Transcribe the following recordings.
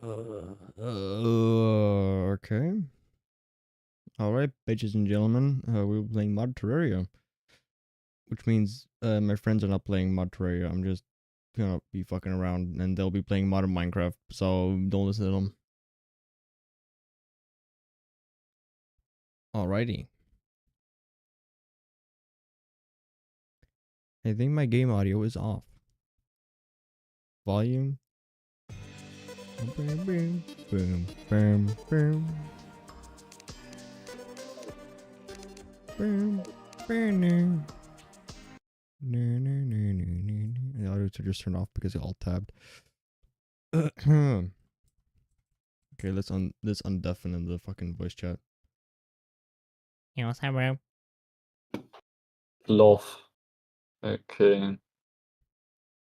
Okay. All right, bitches and gentlemen. We're playing Mod Terraria, which means my friends are not playing Mod Terraria. I'm just gonna be fucking around, and they'll be playing Modern Minecraft. So don't listen to them. Alrighty. I think my game audio is off. Volume. Boom, boom, boom, boom, boom. Boom, boom, no. No, no, no, no, no. The audio to just turn off because it all tabbed. Okay, let's undeafen the fucking voice chat. Yeah, what's up, bro? Love. Okay.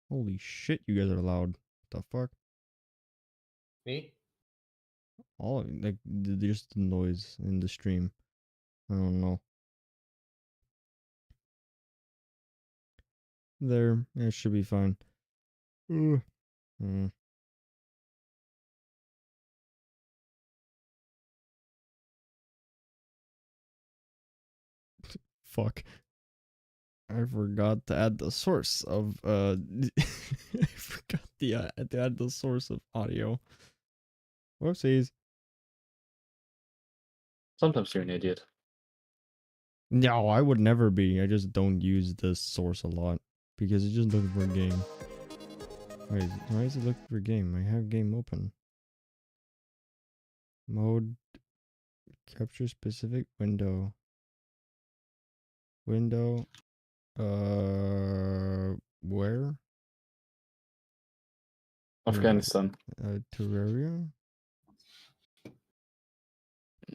Holy shit, you guys are loud. What the fuck? Me? All like just the noise in the stream. I don't know. There, it should be fine. Mm. Fuck. I forgot to add the source of I forgot to add the source of audio. Whoopsies. Sometimes you're an idiot. No, I would never be. I just don't use this source a lot because it's just looking for a game. Wait, why is it looking for a game? I have game open. Mode capture specific window. Window. Where? Afghanistan. Terraria?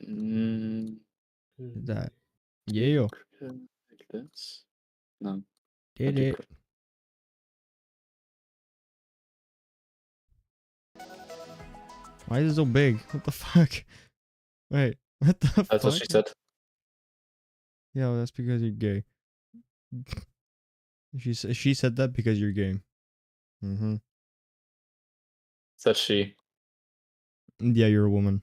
Mm, Is that? Yeah. like this? No. Did Okay, it. great. Why is it so big? What the fuck? Wait, what the fuck? That's what she said. Yeah, well, that's because you're gay. She said that because you're gay. Mm-hmm. Said she. Yeah, you're a woman.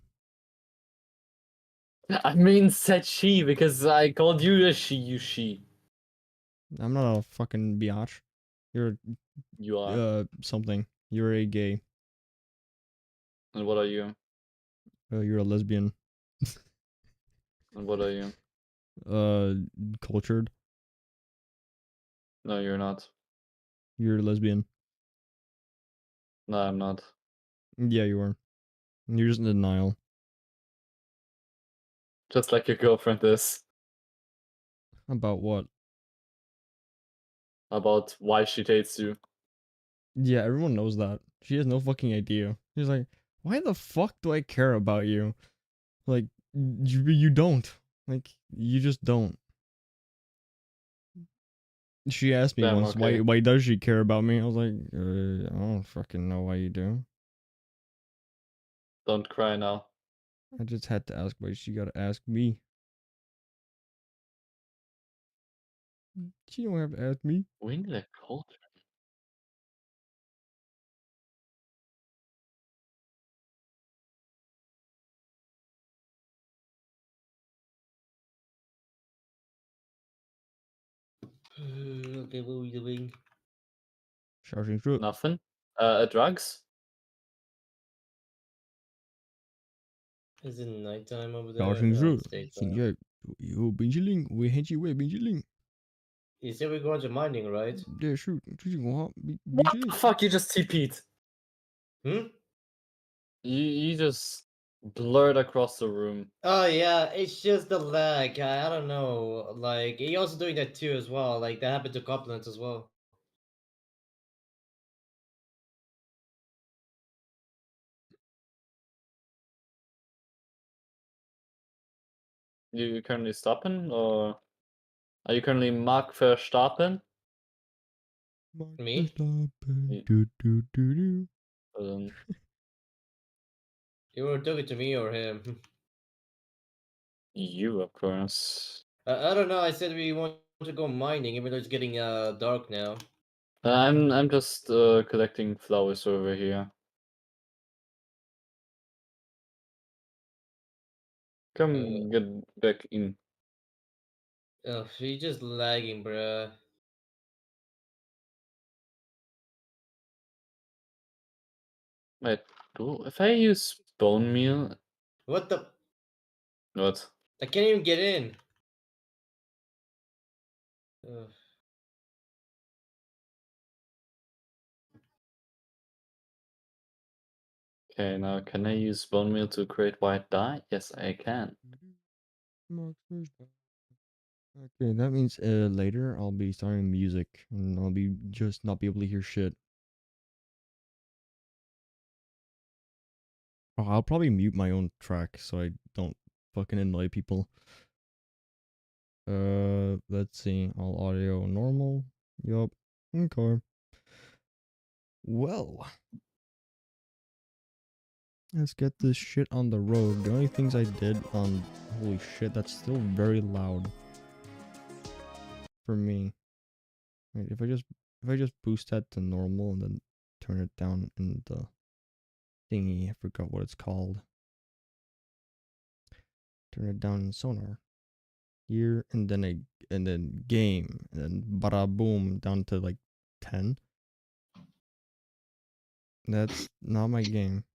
I mean, said she because I called you a she, you she. I'm not a fucking biatch. You're You are. something. You're a gay. And what are you? You're a lesbian. And what are you? Uh, cultured. No, you're not. You're a lesbian. No, I'm not. Yeah, you are. You're just in denial. Just like your girlfriend is. About what? About why she dates you. Yeah, everyone knows that. She has no fucking idea. She's like, why the fuck do I care about you? Like, you don't. Like, you just don't. She asked me Damn, once, okay. why does she care about me? I was like, I don't fucking know why you do. Don't cry now. I just had to ask why she gotta ask me. She don't have to ask me. We need a culture. Okay, what are we doing? Charging through. Nothing? Drugs? Is it nighttime over there? Charging No, through. it's daytime. Sinjay, yo, Benjiling, we hate you, way, Benjiling. You said we're going to mining, right? Yeah, shoot. What the fuck? You just TP'd. Hmm? You just blurred across the room. Oh yeah, it's just the lag. I don't know. Like, he also doing that too as well. Like, that happened to Copland as well. You currently stopping, or are you currently Mark Verstappen? Me? Y- Do, do, do, do. Um, You were talking to me or him? you, of course. I don't know. I said we want to go mining, even though it's getting dark now. I'm just collecting flowers over here. Come get back in. Oh, you're just lagging, bruh. Wait, if I use bone meal, What the? what? I can't even get in. Ugh. Okay, now can I use bone meal to create white dye? Yes, I can. Okay, that means later I'll be starting music and I'll be just not be able to hear shit. Oh, I'll probably mute my own track so I don't fucking annoy people. Let's see. All audio normal. Yup. Okay. Well, let's get this shit on the road. The only things I did on... Holy shit, that's still very loud. For me. Wait, if I just boost that to normal and then turn it down in the thingy, I forgot what it's called. Turn it down in sonar. Here and then game and then bada boom down to like 10. That's not my game.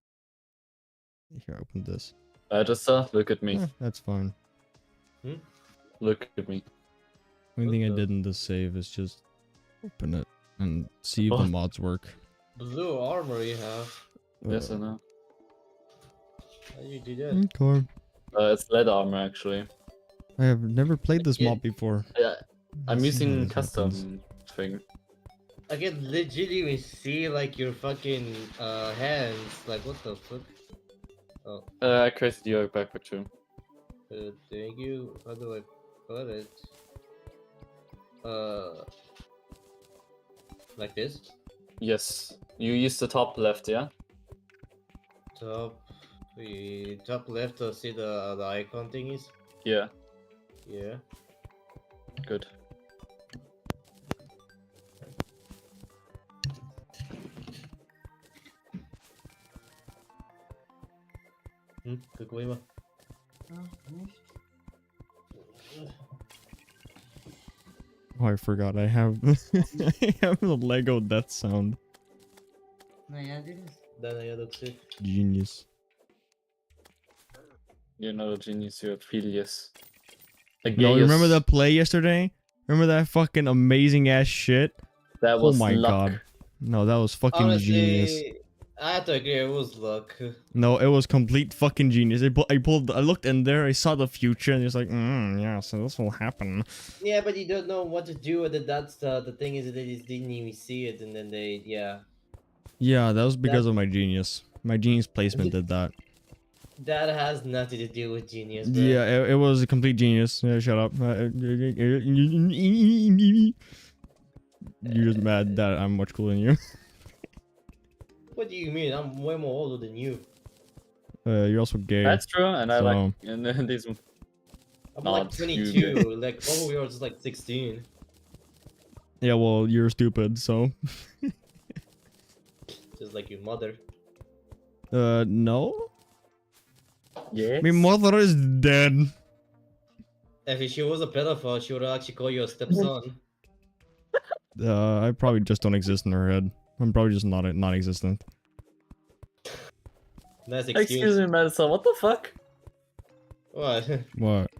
Here, open this. Just look at me. That's fine. Look at me. Only thing I What the- did in this save is just open it and see if the What? mods work. Blue armor you have. Yes, I know. How do you do that? Okay. It's lead armor actually. I have never played this Yeah. mod before. Yeah, I'm Let's see how using this custom happens. thing. I can legitimately see like your fucking hands. Like what the fuck? Oh, I created your backpack too. thank you. How do I put it? Like this. Yes, you use the top left, yeah? Top left to see the icon thingies. Yeah, Yeah. good. Какой има? Oh, I forgot. I have I have the Lego death sound. Да, наядох си. Genius. You're not a genius, you're a genius. A No, you remember genius. that play yesterday? Remember that fucking amazing ass shit? That Oh was my luck. god. No, that was fucking genius. Honestly, I have to agree, it was luck. No, it was complete fucking genius. I looked in there, I saw the future, and it's like, yeah, so this will happen. Yeah, but you don't know what to do with it. That's the thing is that they just didn't even see it, and then they Yeah, that was because of my genius. My genius placement did that. that has nothing to do with genius, bro. Yeah, it was a complete genius. Shut up. You're just mad that I'm much cooler than you. What do you mean? I'm way more older than you. You're also gay. That's true, and I So- like and then these. I'm Not like 22. Like, oh, you're just like 16. Yeah, well, you're stupid, so. Just like your mother. No? Yes. My mother is dead. If she was a pedophile, she would actually call you a stepson. I probably just don't exist in her head. I'm probably just non-existent. Nice Excuse excuse. me, Madison. What the fuck? What? What?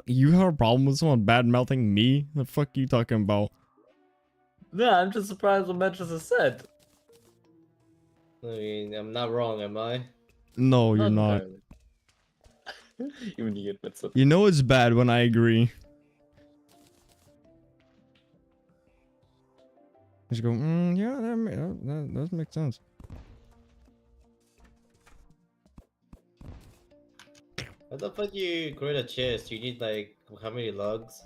You have a problem with someone bad mouthing me? The fuck you talking about? No, I'm just surprised what Manchester said. I mean, I'm not wrong, am I? No, you're not. entirely. Even you admits it. You know it's bad when I agree. Just go, yeah, that does make sense. How the fuck you create a chest? You need like how many logs?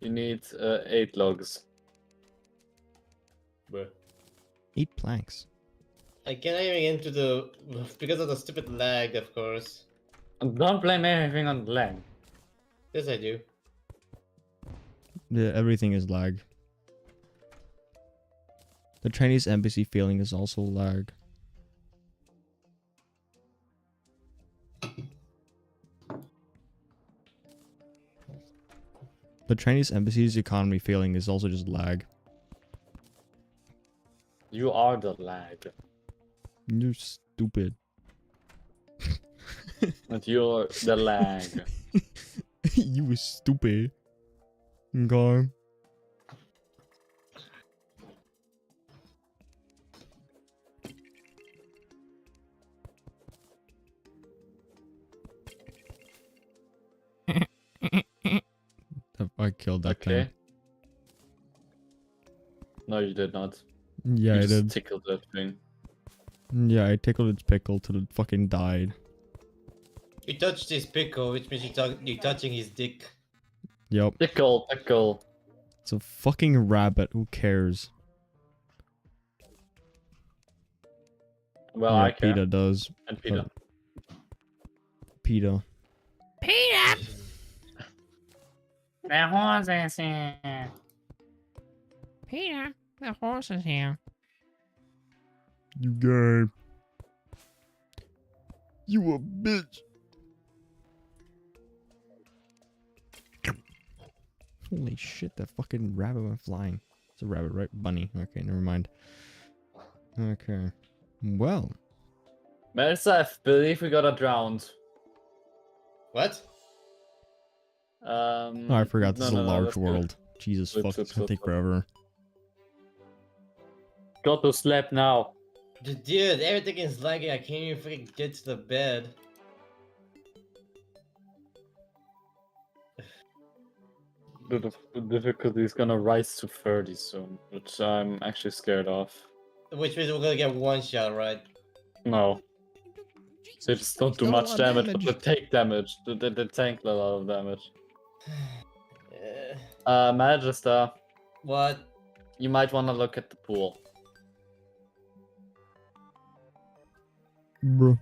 You need 8 logs. Bruh. 8 planks. I can't even get into the because of the stupid lag, of course. Don't blame everything on lag. Yes, I do. Yeah, everything is lag. The Chinese embassy failing is also lag. the Chinese embassy's economy failing is also just lag. You are the lag. You're stupid. And you're the lag. You was stupid. Okay. I killed that Okay. thing. No, you did not. Yeah, You I just did. tickled that thing. Yeah, I tickled its pickle till it fucking died. You touched his pickle, which means you're touching his dick. Yep. Tickle, tickle. It's a fucking rabbit. Who cares? Well, Yeah, I care. PETA does. And Peter. PETA. Peter! The horse is here. Peter, the horse is here. You gay. You a bitch. Holy shit, that fucking rabbit went flying. It's a rabbit, right? Bunny. Okay, never mind. Okay. Well. Melissa, I believe we got a drowned. What? Oh, I forgot this is a large that's good. world. Jesus Flip, fuck, flip, it's gonna flip, take flip. forever. Go to sleep now. Dude, everything is lagging. I can't even freaking get to the bed. The difficulty is gonna rise to 30 soon, which I'm actually scared of. Which means we're gonna get one shot, right? No. They just don't do much damage, but they take damage. They tank a lot of damage. Magister, What? you might want to look at the pool. Bro.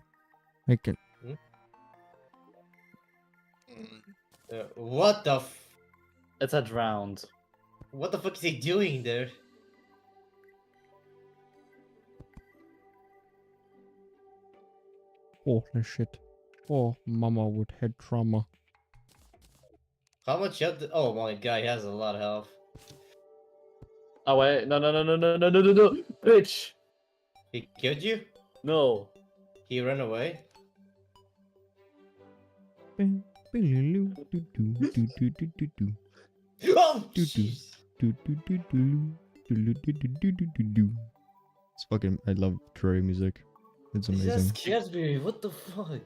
I can. What the It's a drowned. What the fuck is he doing there? Holy shit. Oh, mama with head trauma. How much health? Oh my god, he has a lot of health. Oh wait, no, bitch! He killed you? No. He ran away? Oh, jeez. It's fucking. I love Terraria music. It's It amazing. just scares me. What the fuck?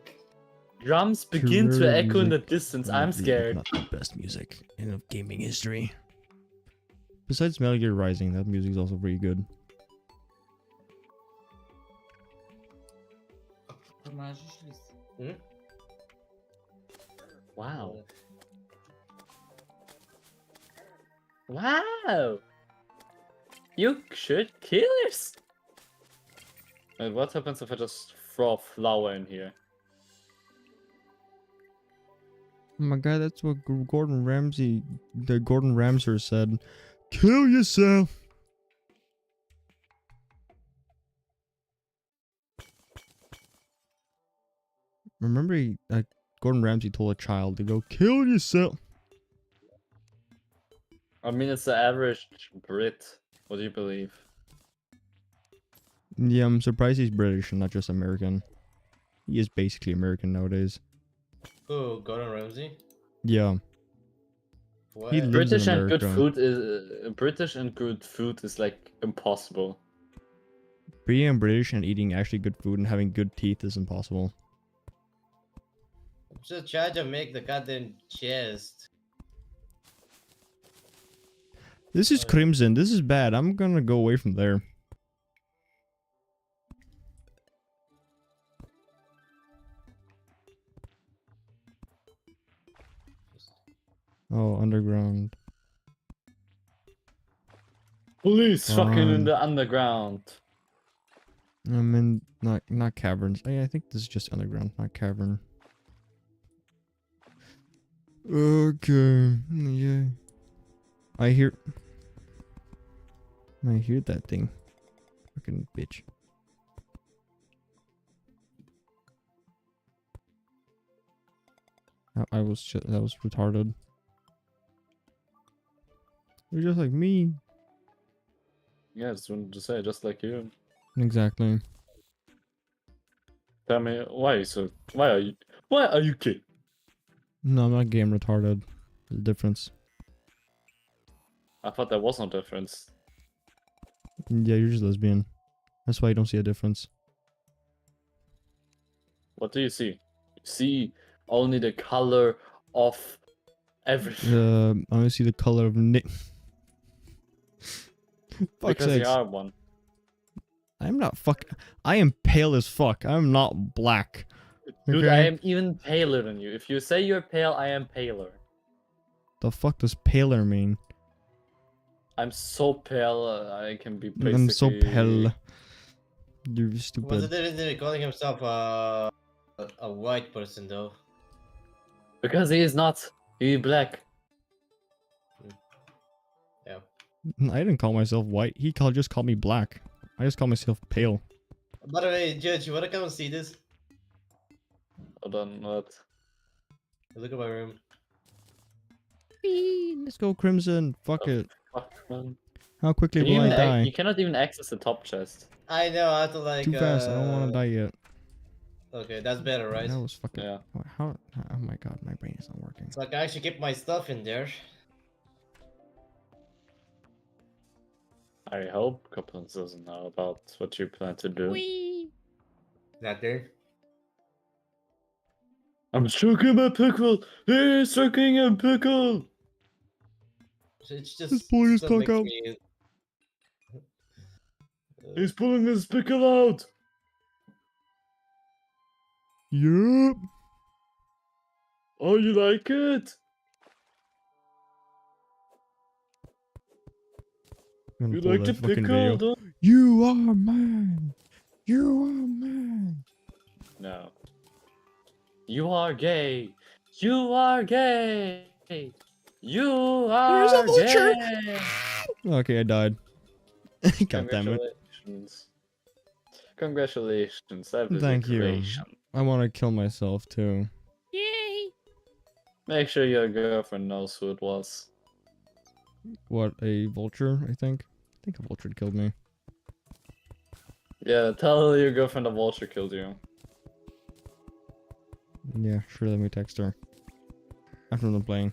Drums begin to Terraria echo in the music, distance. I'm scared. Not the best music in gaming history. Besides Metal Gear Rising, that music is also pretty good. Hmm? Wow. Wow! You should kill us! And what happens if I just throw a flower in here? Oh my god, that's what Gordon Ramsay said. Kill yourself! Remember, Gordon Ramsay told a child to go kill yourself. I mean, it's the average Brit. What do you believe? Yeah, I'm surprised he's British and not just American. He is basically American nowadays. Who? Gordon Ramsay? Yeah. What? He lives British in and good America. food is British and good food is like impossible. Being British and eating actually good food and having good teeth is impossible. Just try to make the goddamn chest. This is Crimson. This is bad. I'm gonna go away from there. Oh, underground. Police fucking in Um, the underground. I'm in not caverns. I think this is just underground, not cavern. Okay. Yeah. I hear that thing. Fucking bitch. That was retarded. You're just like me. Yeah, I just wanted to say, just like you. Exactly. Tell me, why are you gay? No, I'm not game retarded. There's a difference. I thought there was no difference. Yeah, you're just lesbian. That's why you don't see a difference. What do you see? You see only the color of everything. I only see the color of Nick. Fuck Because you sakes. are one. I'm not I am pale as fuck. I'm not black. Dude, Okay. I am even paler than you. If you say you're pale, I am paler. The fuck does paler mean? I'm so pale, I can be basically... I'm so pale. You're What's the stupid. difference in calling himself a white person though? Because he is not. He's black. Yeah. I didn't call myself white. Just called me black. I just call myself pale. By the way, Judge, you wanna come and see this? Hold on, what? Look at my room. Whee! Let's go Crimson. Fuck Oh, it. Fuck, man. How quickly Can you, will I even die? you cannot even access the top chest. I know, I have to like Too fast. I don't want to die yet. Okay, that's better, right? That was fucking. Yeah. How? Oh my god, my brain is not working. So I can actually keep my stuff in there. I hope Copeland doesn't know about what you plan to do. Wee. Not there. I'm stroking my pickle! He's stroking a pickle! So it's Just just pull his still cock makes out. me. He's pulling his pickle out! Yep. Oh, you like it? I'm You gonna pull like the that fucking pickle? video. Don't... You are man. You are man. No. You are gay! You are gay! You There's a are vulture. gay! Okay, I died. God damn it. Congratulations. Congratulations, that was a Thank you. creation. I want to kill myself too. Yay. Make sure your girlfriend knows who it was. What, a vulture? I think a vulture killed me. Yeah, tell your girlfriend a vulture killed you. Yeah, sure. Let me text her after I'm done playing.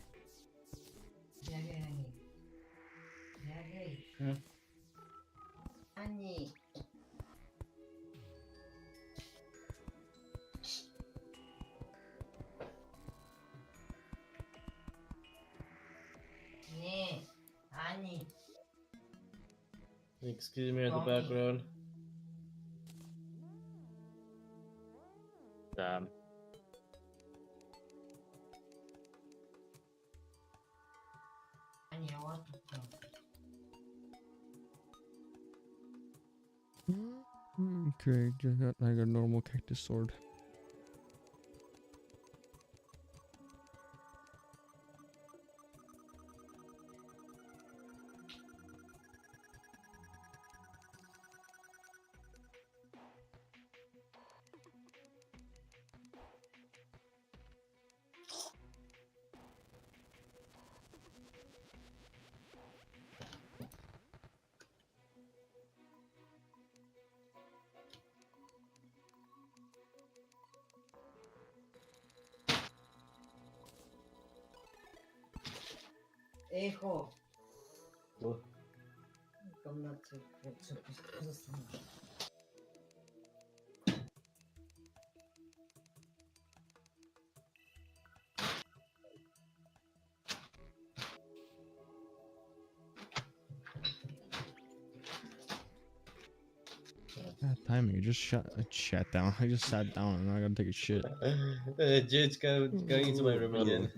Excuse me in the background. Damn. Okay, just got like a normal cactus sword. Hijo. What? God timing, it shat down. I just sat down and I gotta take a shit. Judge, going into my room again.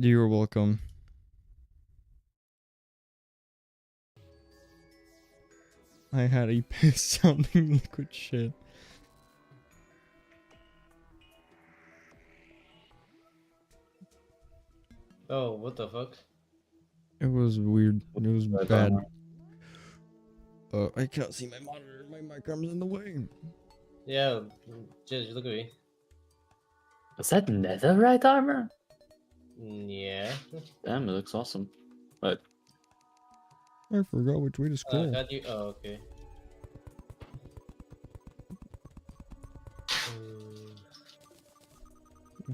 You're welcome. I had a piss sounding liquid shit. Oh, what the fuck? It was weird. It was Right bad. on. I can't see my monitor. My microphone's in the way. Yeah, just look at me. Is that netherite armor? Yeah. Damn, it looks awesome. But I forgot which way to scroll. How do you? Oh, okay.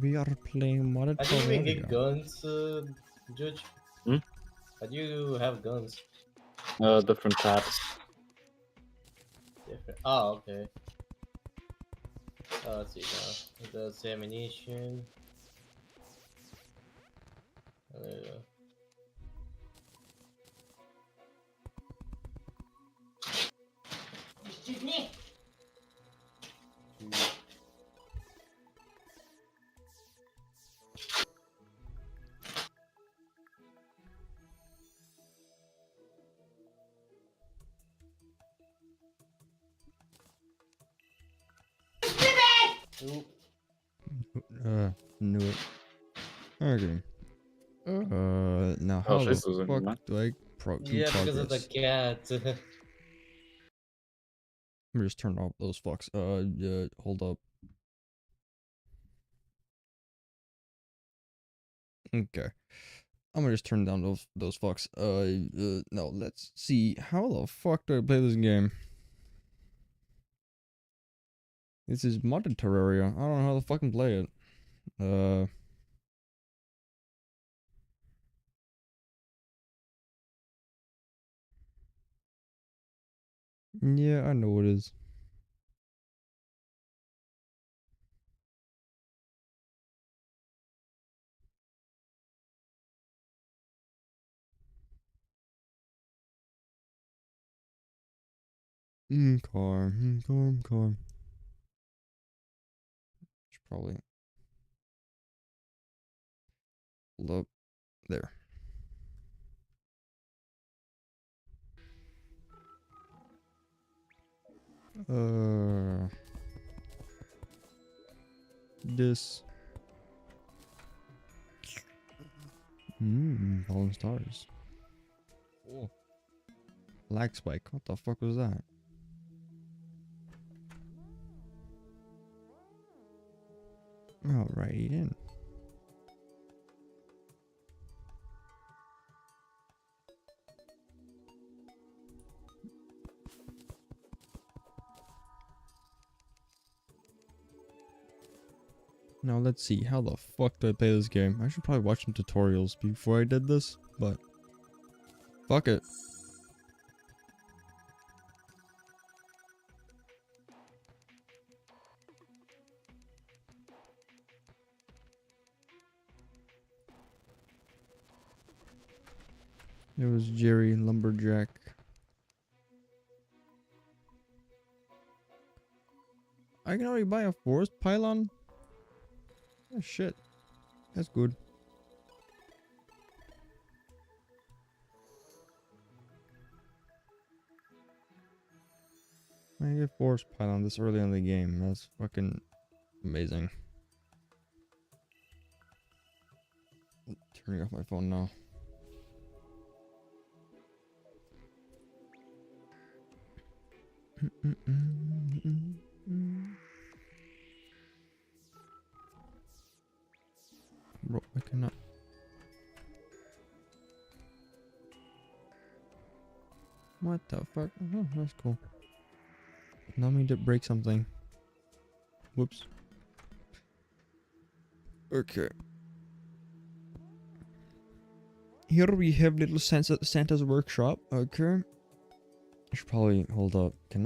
We are playing modded How do you even get Terraria. guns, Judge? Hmm? How do you have guns? different tabs. Different. Oh, okay. Let's see now. That's ammunition. There you go. Ooh. Knew it. Okay. Now Oh, how the she's losing, fuck man. do I do Yeah, because of the progress? cat. Let me just turn off those fucks. Hold up. Okay. I'm gonna just turn down those fucks. No, let's see. How the fuck do I play this game? This is modded Terraria. I don't know how to fucking play it. Yeah, I know it is. Car. Should probably hold up there. This. Falling stars. Oh. Lag spike. What the fuck was that? Alrighty then. Now let's see, how the fuck do I play this game? I should probably watch some tutorials before I did this, but fuck it. It was Jerry Lumberjack. I can already buy a forest pylon? Oh shit. That's good. I get forest pylon this early in the game. That's fucking amazing. Turning off my phone now. Bro, I cannot. What the fuck? Oh, that's cool. Now me to break something. Whoops. Okay. Here we have little Santa's workshop. Okay. I should probably hold up. Can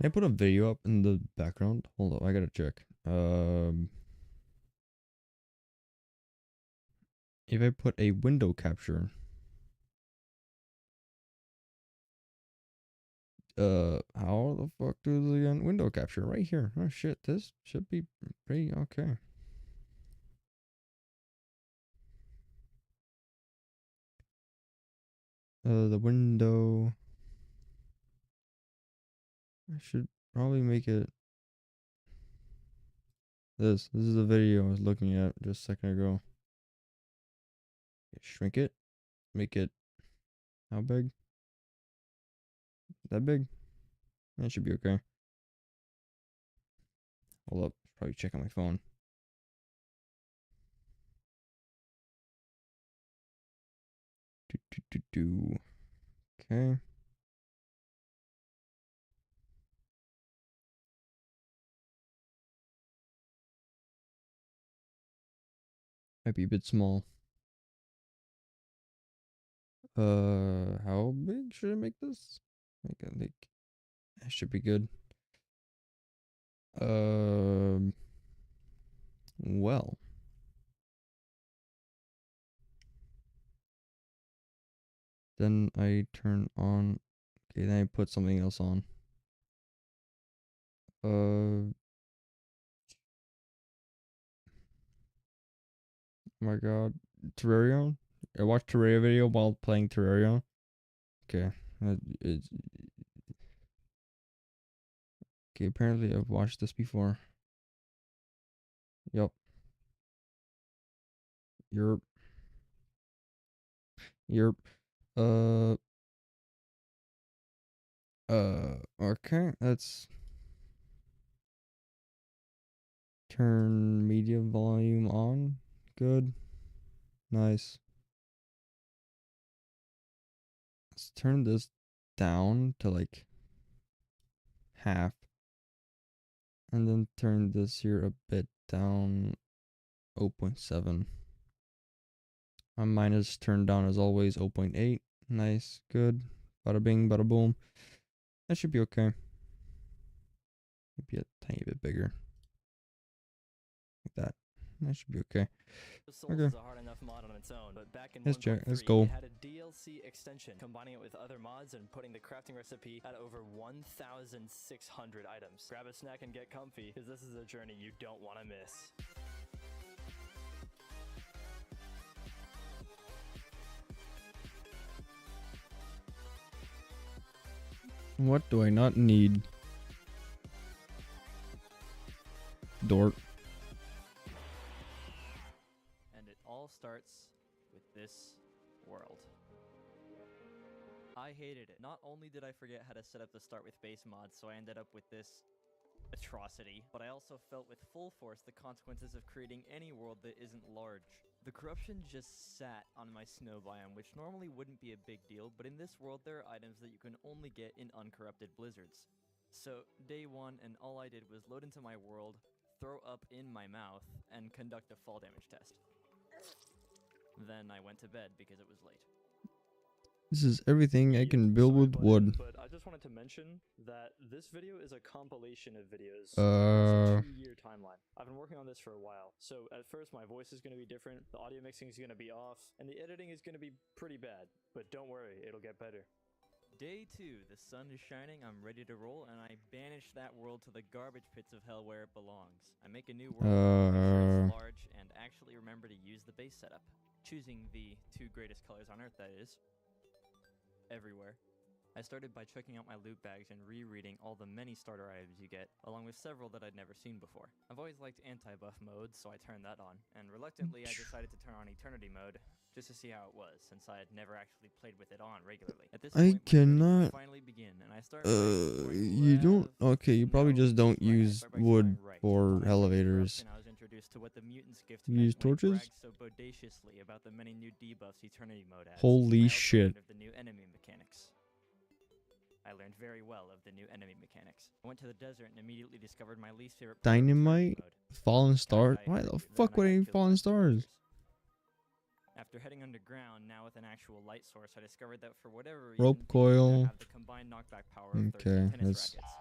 I put a video up in the background? Hold up, I gotta check. If I put a window capture. How the fuck do this again? Window capture right here. Oh shit, this should be pretty okay. The window. I should probably make it this. This is the video I was looking at just a second ago. Shrink it. Make it how big? That big? That should be okay. Hold up. Probably check on my phone. Okay. Might be a bit small. How big should I make this? Make it like that should be good. Well. Then I turn on. Okay, then I put something else on. Oh my god. Terraria? I watched Terraria video while playing Terraria. Okay. Okay, apparently I've watched this before. Yep. Yerp. Yerp. Okay, let's turn media volume on. Good. Nice. Let's turn this down to like half. And then turn this here a bit down 0.7. My minus turned down as always 0.8. Nice, good. Bada bing, bada boom. That should be okay. Maybe a tiny bit bigger. Like that. That should be okay. Souls Okay. is a hard enough mod on its own, but back in Let's 1.3, let's go. it had a DLC extension, combining it with other mods and putting the crafting recipe at over 1,600 items. Grab a snack and get comfy, because this is a journey you don't want to miss. What do I not need? Dork. And it all starts with this world. I hated it. Not only did I forget how to set up the start with base mods, so I ended up with this atrocity, but I also felt with full force the consequences of creating any world that isn't large. The corruption just sat on my snow biome, which normally wouldn't be a big deal, but in this world there are items that you can only get in uncorrupted blizzards. So, day one, and all I did was load into my world, throw up in my mouth, and conduct a fall damage test. Then I went to bed because it was late. This is everything I can build with wood. But I just wanted to mention that this video is a compilation of videos. It's a 2-year timeline. I've been working on this for a while. So at first my voice is going to be different, the audio mixing is going to be off, and the editing is going to be pretty bad. But don't worry, it'll get better. Day 2, the sun is shining, I'm ready to roll, and I banish that world to the garbage pits of hell where it belongs. I make a new world, make sure it's large, and actually remember to use the base setup. Choosing the 2 greatest colors on Earth, that is. Everywhere. I started by checking out my loot bags and rereading all the many starter items you get, along with several that I'd never seen before. I've always liked anti-buff mode, so I turned that on, and reluctantly I decided to turn on eternity mode, just to see how it was, since I had never actually played with it on regularly. At this point, my journey would finally begin, and I started You don't. Okay, you probably just don't use wood for elevators. I was introduced to what the mutant's gift You use meant when he torches? bragged so bodaciously about the many new debuffs eternity mode adds. Holy I also shit. learned of the new enemy mechanics. I learned very well of the new enemy mechanics. I went to the desert and immediately discovered my least favorite part of Dynamite? eternity mode. Fallen I stars? died Why every- the then fuck I would got I need killed fallen by stars? spiders. After heading underground, now with an actual light source, I discovered that for whatever reason, Rope these now coil. have the combined knockback power of 13 Okay, tennis let's rackets.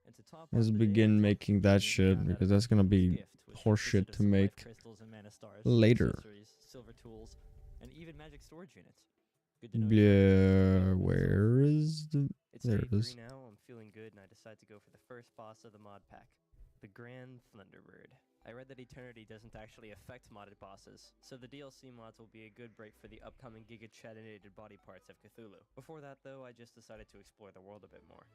And to top let's off the day, begin the top making of that the shit mutant because had that's gonna the be gift, which horseshit consisted to of some life make crystals and mana stars, later. accessories, silver tools, and even magic storage units. Good to know you Yeah, should where is the? It's There day it is. 3 now, I'm feeling good, and I decide to go for the first boss of the mod pack, the Grand Thunderbird. I read that Eternity doesn't actually affect modded bosses, so the DLC mods will be a good break for the upcoming giga-chatinated body parts of Cthulhu. Before that though, I just decided to explore the world a bit more.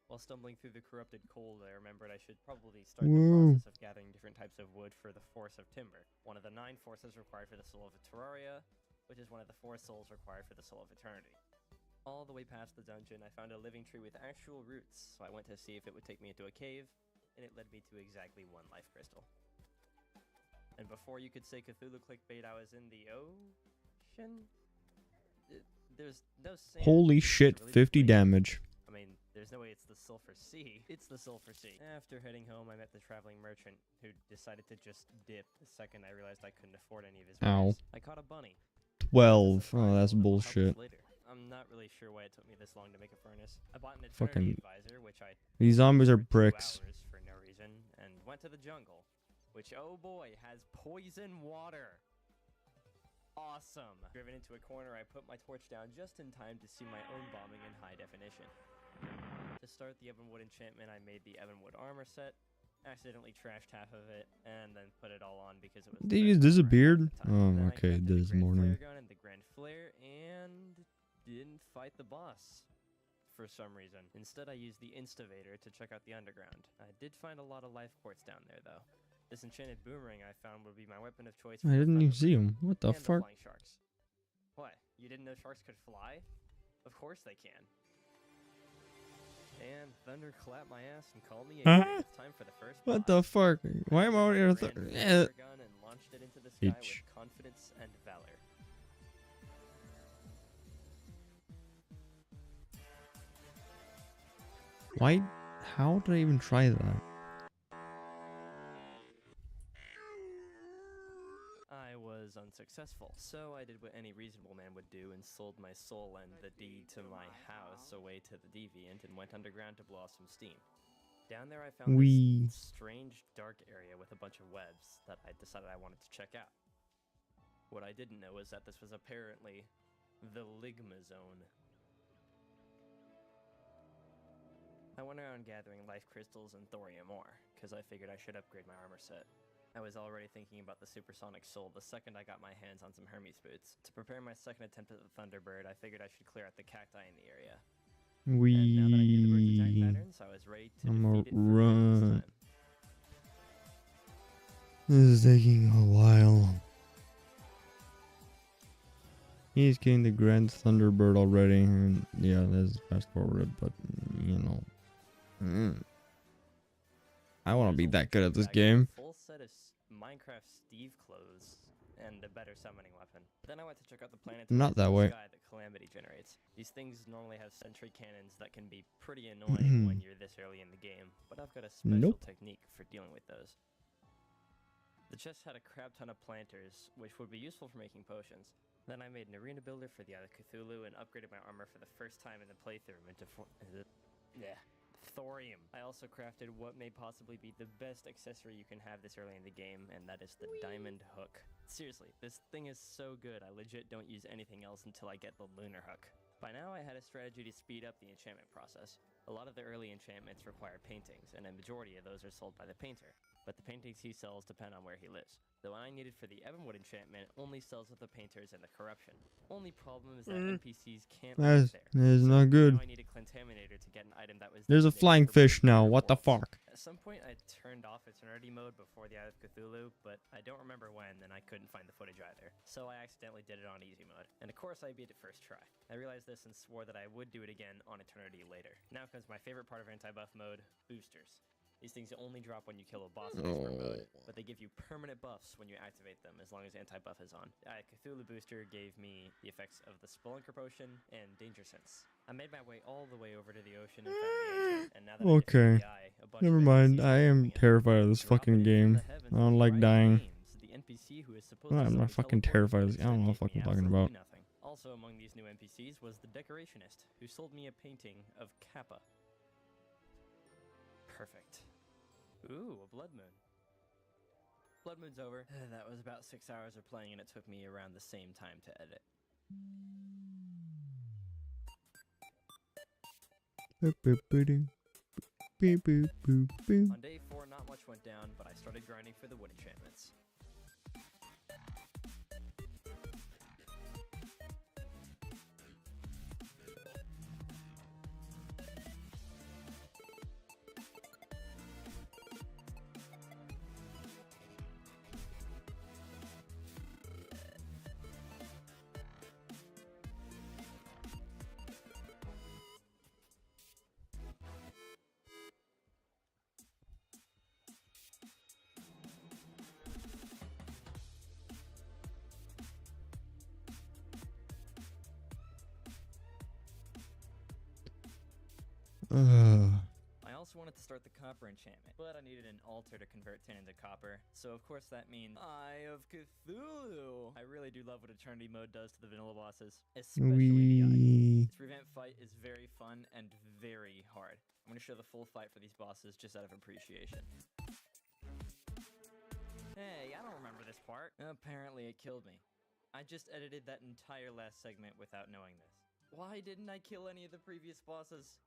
While stumbling through the corrupted cold, I remembered I should probably start the process of gathering different types of wood for the Force of Timber, one of the 9 forces required for the Soul of a Terraria, which is one of the 4 souls required for the Soul of Eternity. All the way past the dungeon, I found a living tree with actual roots, so I went to see if it would take me into a cave, and it led me to exactly 1 life crystal. And before you could say Cthulhu clickbait, I was in the ocean? There's no sand. Holy It's shit, really 50 plain. damage. I mean, there's no way it's the Sulphur Sea. It's the Sulphur Sea. After heading home, I met the traveling merchant, who decided to just dip the second I realized I couldn't afford any of his Ow. wares. I caught a bunny. 12. Surprise, Oh, that's I'll help us bullshit. later. I'm not really sure why it took me this long to make a furnace. I bought an Fucking- Eternity Advisor, which I These zombies are for 2 bricks. hours for no reason, and went to the jungle, which, oh boy, has poison water. Awesome. Driven into a corner, I put my torch down just in time to see my own bombing in high definition. To start the Ebonwood enchantment, I made the Ebonwood armor set, accidentally trashed half of it, and then put it all on because it was. They the just best armor I had disappeared? at the time. Oh, Then I okay, crafted the this Grand morning. Flare gun and the Grand Flare, and didn't fight the boss for some reason. Instead, I used the Instavator to check out the underground. I did find a lot of life quartz down there, though. This enchanted boomerang I found would be my weapon of choice. For I the didn't even Thunderbird see him. What the and fuck? flying sharks. What? You didn't know sharks could fly? Of course they can. And Thunder clapped my ass and called me Huh? a It's time for the first What boss. the fuck? Why am I I already grabbed a the Grand Yeah. Flare gun and launched it into the sky H. with confidence and valor. Why? How did I even try that? I was unsuccessful, so I did what any reasonable man would do and sold my soul and the deed to my house away to the deviant and went underground to blow off some steam. Down there I found Wee. this strange dark area with a bunch of webs that I decided I wanted to check out. What I didn't know was that this was apparently the Ligma Zone. I went around gathering life crystals and thorium ore, because I figured I should upgrade my armor set. I was already thinking about the supersonic soul the second I got my hands on some Hermes boots. To prepare my second attempt at the Thunderbird, I figured I should clear out the cacti in the area. And now that I knew the bird's attack We. patterns, I was ready to I'ma defeat it for the last run. time. This is taking a while. He's getting the Grand Thunderbird already, and yeah, let's fast forward, but you know. I want to be that good at this I got a game. full set of Minecraft Steve clothes and a better summoning weapon. Then I went to check out the planet Not that way. sky that Calamity generates. These things normally have sentry cannons that can be pretty annoying when you're this early in the game, but I've got a special Nope. technique for dealing with those. The chest had a crap ton of planters, which would be useful for making potions. Then I made an arena builder for the Eye of Cthulhu and upgraded my armor for the first time in the playthrough into thorium. I also crafted what may possibly be the best accessory you can have this early in the game, and that is the diamond hook. Seriously, this thing is so good, I legit don't use anything else until I get the lunar hook. By now, I had a strategy to speed up the enchantment process. A lot of the early enchantments require paintings, and a majority of those are sold by the painter. But the paintings he sells depend on where he lives. The one I needed for the Ebonwood enchantment only sells with the painters and the corruption. Only problem is that NPCs can't live there. That is So not good. now I need a Clantaminator to get an item that was There's a designated flying for fish both now. player What the worlds. fuck? At some point, I turned off Eternity mode before the Eye of Cthulhu, but I don't remember when, and I couldn't find the footage either. So I accidentally did it on easy mode. And of course, I beat it first try. I realized this and swore that I would do it again on Eternity later. Now comes my favorite part of anti-buff mode, boosters. These things only drop when you kill a boss in expert mode, but they give you permanent buffs when you activate them, as long as anti-buff is on. Cthulhu booster gave me the effects of the Spelunker potion and Danger Sense. I made my way all the way over to the ocean and found the agent, and now that I Okay. defeated the eye, a bunch Never of mind. NPCs I are am coming in. terrified of this Dropping fucking into the game. heavens I don't with like Riot dying. Games, the NPC who is supposed I'm to not fucking terrified of this. I don't know what teleport fucking talking about. nothing. Also among these new NPCs was the decorationist, who sold me a painting of Kappa. Perfect. Ooh, a blood moon. Blood moon's over. That was about 6 hours of playing, and it took me around the same time to edit. Boop, boop, boop, boop, boop, boop, boop. On day 4, not much much went down, but I started grinding for the wood enchantments. I also wanted to start the copper enchantment, but I needed an altar to convert tin into copper. So of course that means Eye of Cthulhu. I really do love what Eternity mode does to the vanilla bosses, especially the Eye. This prevent fight is very fun and very hard. I'm going to show the full fight for these bosses just out of appreciation. Hey, I don't remember this part. Apparently it killed me. I just edited that entire last segment without knowing this. Why didn't I kill any of the previous bosses?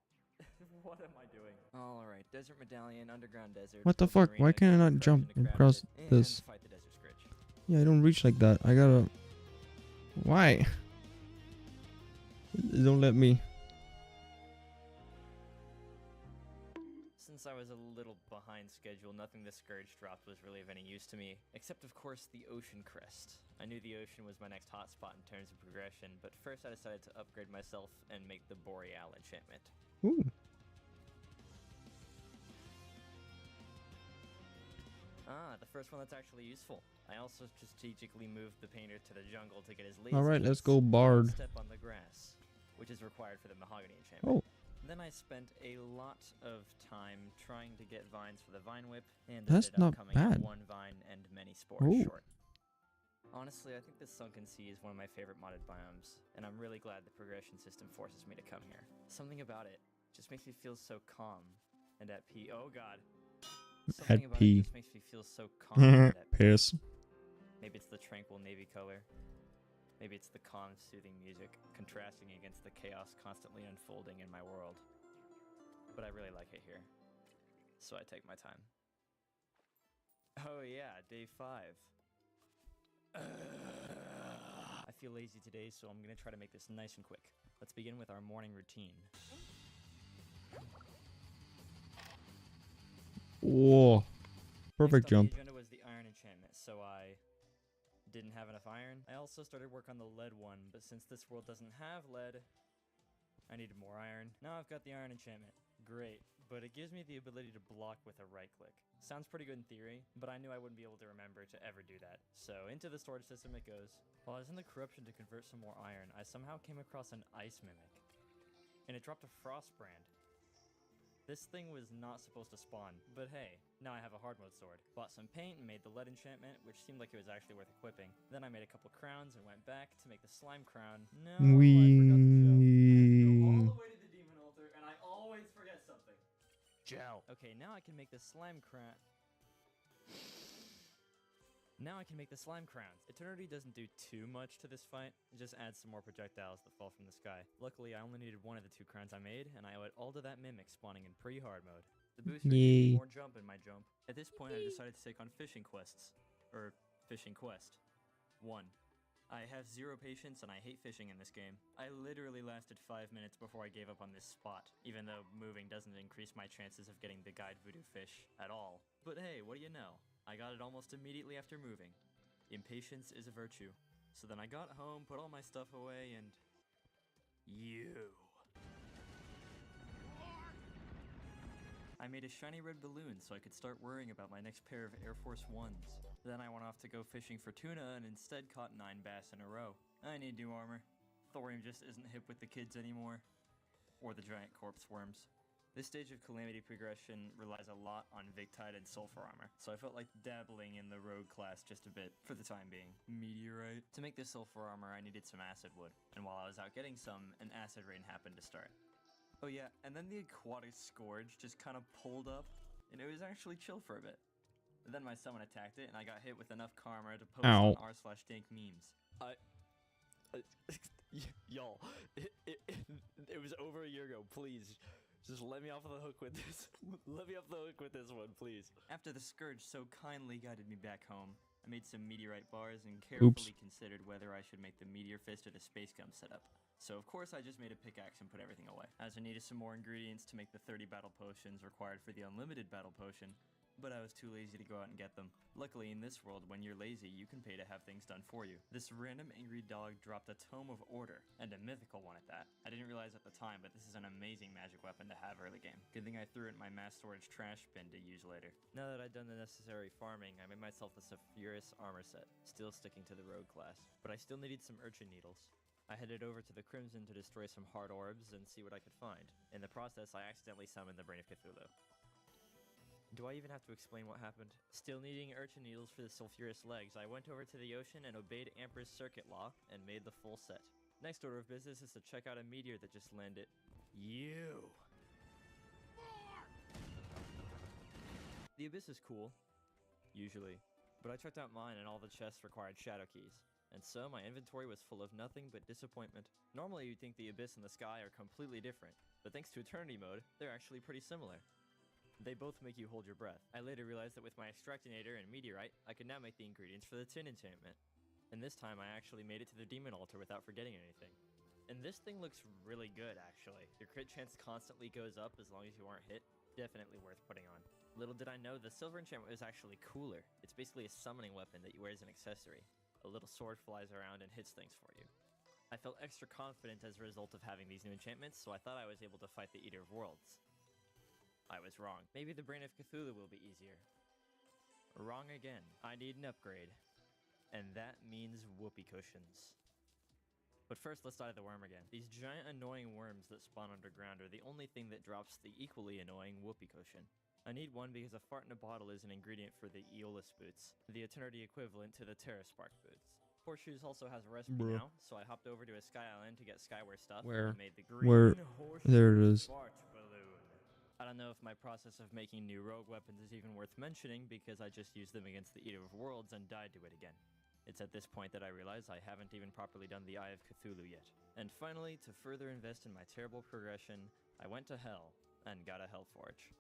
What am I doing? Alright, Desert Medallion, Underground Desert. What the Open fuck? Arena, Why can't I not Crash jump into across Crafted, and this? fight the Desert Scritch. Yeah, I don't reach like that. I gotta... Why? Don't let me. Since I was a little behind schedule, nothing the Scourge dropped was really of any use to me, except of course the Ocean Crest. I knew the ocean was my next hotspot in terms of progression, but first I decided to upgrade myself and make the Boreal enchantment. Ooh. Ah, the first one that's actually useful. I also strategically moved the painter to the jungle to get his lazy Alright, let's kicks. go Bard. Step on the grass, which is required for the mahogany enchantment. Oh. Then I spent a lot of time trying to get vines for the vine whip, and That's ended up not coming bad. out one vine and many spores Oh. short. Honestly, I think the Sunken Sea is one of my favorite modded biomes, and I'm really glad the progression system forces me to come here. Something about it just makes me feel so calm and at peace. Oh god. Something about it just makes me feel so calm and at peace. Piss. Maybe it's the tranquil navy color. Maybe it's the calm, soothing music contrasting against the chaos constantly unfolding in my world. But I really like it here, so I take my time. Oh yeah, day 5. I feel lazy today, so I'm gonna try to make this nice and quick. Let's begin with our morning routine. Whoa. Perfect Next on jump. the agenda was the iron enchantment, so I didn't have enough iron. I also started work on the lead one, but since this world doesn't have lead, I needed more iron. Now I've got the iron enchantment. Great, but it gives me the ability to block with a right click. Sounds pretty good in theory, but I knew I wouldn't be able to remember to ever do that. So into the storage system it goes. While I was in the corruption to convert some more iron, I somehow came across an ice mimic, and it dropped a frost brand. This thing was not supposed to spawn, but hey, now I have a hard mode sword. Bought some paint and made the lead enchantment, which seemed like it was actually worth equipping. Then I made a couple crowns and went back to make the slime crown. No, I forgot to show. I have to go all the way to the demon altar, and I always forget something. Joe. Okay, now I can make the slime crown. Now I can make the slime crowns. Eternity doesn't do too much to this fight, it just adds some more projectiles that fall from the sky. Luckily, I only needed one of the 2 crowns I made, and I owe it all to that mimic spawning in pre-hard mode. The booster gave me more jump in my jump. At this point, I decided to take on fishing quests. Fishing quest. 1. I have 0 patience and I hate fishing in this game. I literally lasted 5 minutes before I gave up on this spot, even though moving doesn't increase my chances of getting the guide voodoo fish at all. But hey, what do you know? I got it almost immediately after moving. Impatience is a virtue. So then I got home, put all my stuff away, and... I made a shiny red balloon so I could start worrying about my next pair of Air Force Ones. Then I went off to go fishing for tuna and instead caught 9 bass in a row. I need new armor. Thorium just isn't hip with the kids anymore. Or the giant corpse worms. This stage of Calamity progression relies a lot on Victide and Sulfur armor, so I felt like dabbling in the Rogue class just a bit, for the time being. Meteorite. To make this Sulfur armor, I needed some acid wood, and while I was out getting some, an acid rain happened to start. Oh yeah, and then the Aquatic Scourge just kind of pulled up, and it was actually chill for a bit. And then my summon attacked it, and I got hit with enough karma to post on r/dank memes. Y'all, it was over a year ago, please. Just let me off the hook with this. Let me off the hook with this one, please. After the Scourge so kindly guided me back home, I made some meteorite bars and carefully considered whether I should make the meteor fist or the space gum setup. So of course I just made a pickaxe and put everything away, as I needed some more ingredients to make the 30 battle potions required for the unlimited battle potion, but I was too lazy to go out and get them. Luckily in this world, when you're lazy, you can pay to have things done for you. This random angry dog dropped a Tome of Order, and a mythical one at that. I didn't realize at the time, but this is an amazing magic weapon to have early game. Good thing I threw it in my mass storage trash bin to use later. Now that I'd done the necessary farming, I made myself the Sulfurous armor set, still sticking to the rogue class. But I still needed some urchin needles. I headed over to the Crimson to destroy some hard orbs and see what I could find. In the process, I accidentally summoned the Brain of Cthulhu. Do I even have to explain what happened? Still needing urchin needles for the sulfurous legs, I went over to the ocean and obeyed Amper's circuit law and made the full set. Next order of business is to check out a meteor that just landed. You! The Abyss is cool. Usually. But I checked out mine and all the chests required shadow keys. And so my inventory was full of nothing but disappointment. Normally you'd think the Abyss and the sky are completely different, but thanks to Eternity mode, they're actually pretty similar. They both make you hold your breath. I later realized that with my Extractinator and Meteorite, I could now make the ingredients for the tin enchantment. And this time I actually made it to the Demon Altar without forgetting anything. And this thing looks really good, actually. Your crit chance constantly goes up as long as you aren't hit. Definitely worth putting on. Little did I know, the silver enchantment was actually cooler. It's basically a summoning weapon that you wear as an accessory. A little sword flies around and hits things for you. I felt extra confident as a result of having these new enchantments, so I thought I was able to fight the Eater of Worlds. I was wrong. Maybe the Brain of Cthulhu will be easier. Wrong again. I need an upgrade. And that means whoopee cushions. But first, let's die to the worm again. These giant annoying worms that spawn underground are the only thing that drops the equally annoying whoopee cushion. I need one because a fart in a bottle is an ingredient for the Aeolus boots, the eternity equivalent to the Terra Spark boots. Horseshoes also has a recipe now, so I hopped over to a Sky Island to get Skyware stuff Where? and made the green horseshoe There it is. fart balloon. I don't know if my process of making new rogue weapons is even worth mentioning because I just used them against the Eater of Worlds and died to it again. It's at this point that I realize I haven't even properly done the Eye of Cthulhu yet. And finally, to further invest in my terrible progression, I went to Hell and got a Hellforge.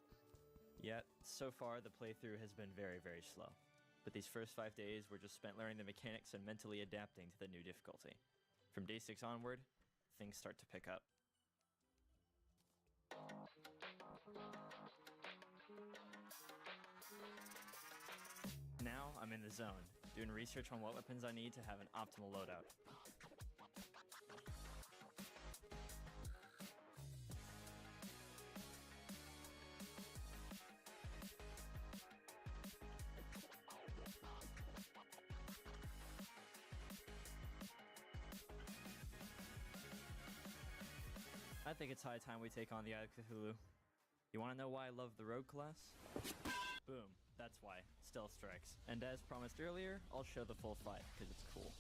Yet, so far the playthrough has been very, very slow. But these first 5 days were just spent learning the mechanics and mentally adapting to the new difficulty. From day 6 onward, things start to pick up. Now, I'm in the zone, doing research on what weapons I need to have an optimal loadout. I think it's high time we take on the Eye of Cthulhu. You wanna know why I love the Rogue class? Boom, that's why. Stealth strikes. And as promised earlier, I'll show the full fight, because it's cool.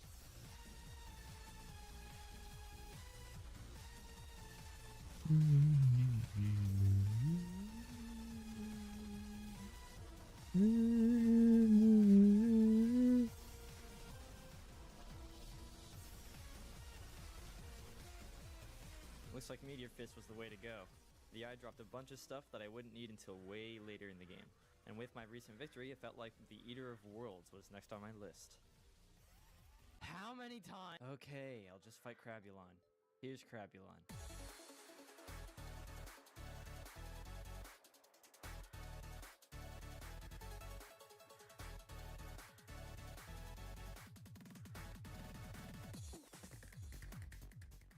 Looks like Meteor Fist was the way to go. The eye dropped a bunch of stuff that I wouldn't need until way later in the game. And with my recent victory, it felt like the Eater of Worlds was next on my list. How many times? Okay, I'll just fight Crabulon. Here's Crabulon.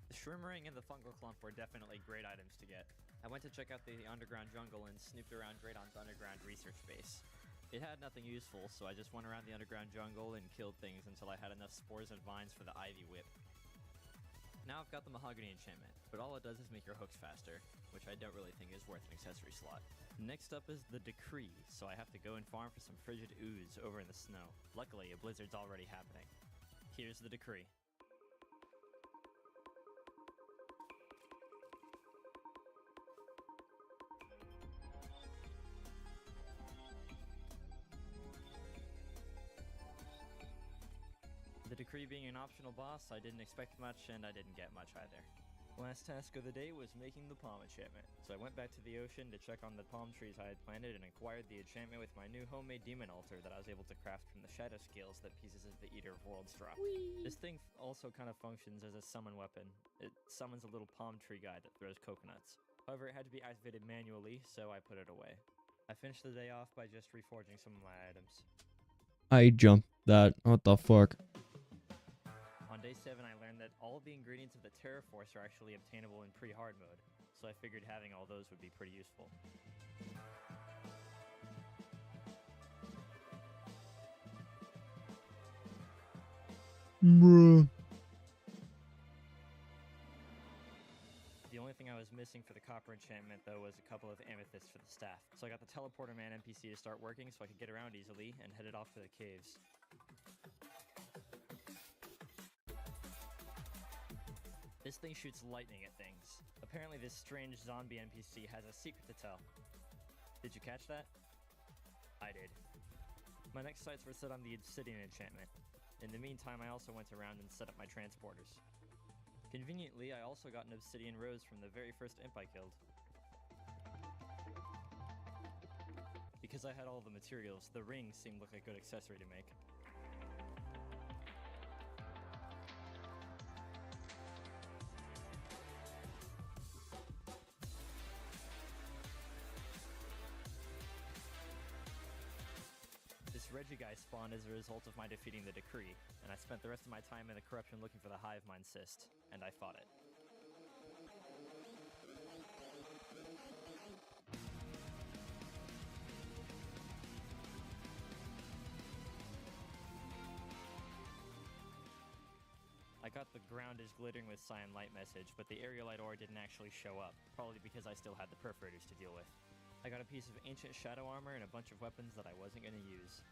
The Shrimmer and the Fungal Clump were definitely great items to get. I went to check out the underground jungle and snooped around Draydon's underground research base. It had nothing useful, so I just went around the underground jungle and killed things until I had enough spores and vines for the Ivy Whip. Now I've got the Mahogany enchantment, but all it does is make your hooks faster, which I don't really think is worth an accessory slot. Next up is the Decree, so I have to go and farm for some frigid ooze over in the snow. Luckily, a blizzard's already happening. Here's the Decree. The Decree being an optional boss, I didn't expect much and I didn't get much either. Last task of the day was making the palm enchantment, so I went back to the ocean to check on the palm trees I had planted and acquired the enchantment with my new homemade demon altar that I was able to craft from the shadow scales that pieces of the Eater of Worlds drop. This thing also kind of functions as a summon weapon. It summons a little palm tree guy that throws coconuts. However, it had to be activated manually, so I put it away. I finished the day off by just reforging some of my items. I jumped that. What the fuck? On day 7, I learned that all of the ingredients of the Terra Force are actually obtainable in pre-hard mode, so I figured having all those would be pretty useful. Bruh. The only thing I was missing for the copper enchantment, though, was a couple of amethysts for the staff. So I got the teleporter man NPC to start working so I could get around easily and headed off to the caves. This thing shoots lightning at things. Apparently this strange zombie NPC has a secret to tell. Did you catch that? I did. My next sights were set on the obsidian enchantment. In the meantime, I also went around and set up my transporters. Conveniently, I also got an obsidian rose from the very first imp I killed. Because I had all the materials, the ring seemed like a good accessory to make. This Reggie guy spawned as a result of my defeating the decree, and I spent the rest of my time in the corruption looking for the hive mind cyst, and I fought it. I got the ground is glittering with cyan light message, but the aerialite ore didn't actually show up, probably because I still had the perforators to deal with. I got a piece of ancient shadow armor and a bunch of weapons that I wasn't going to use.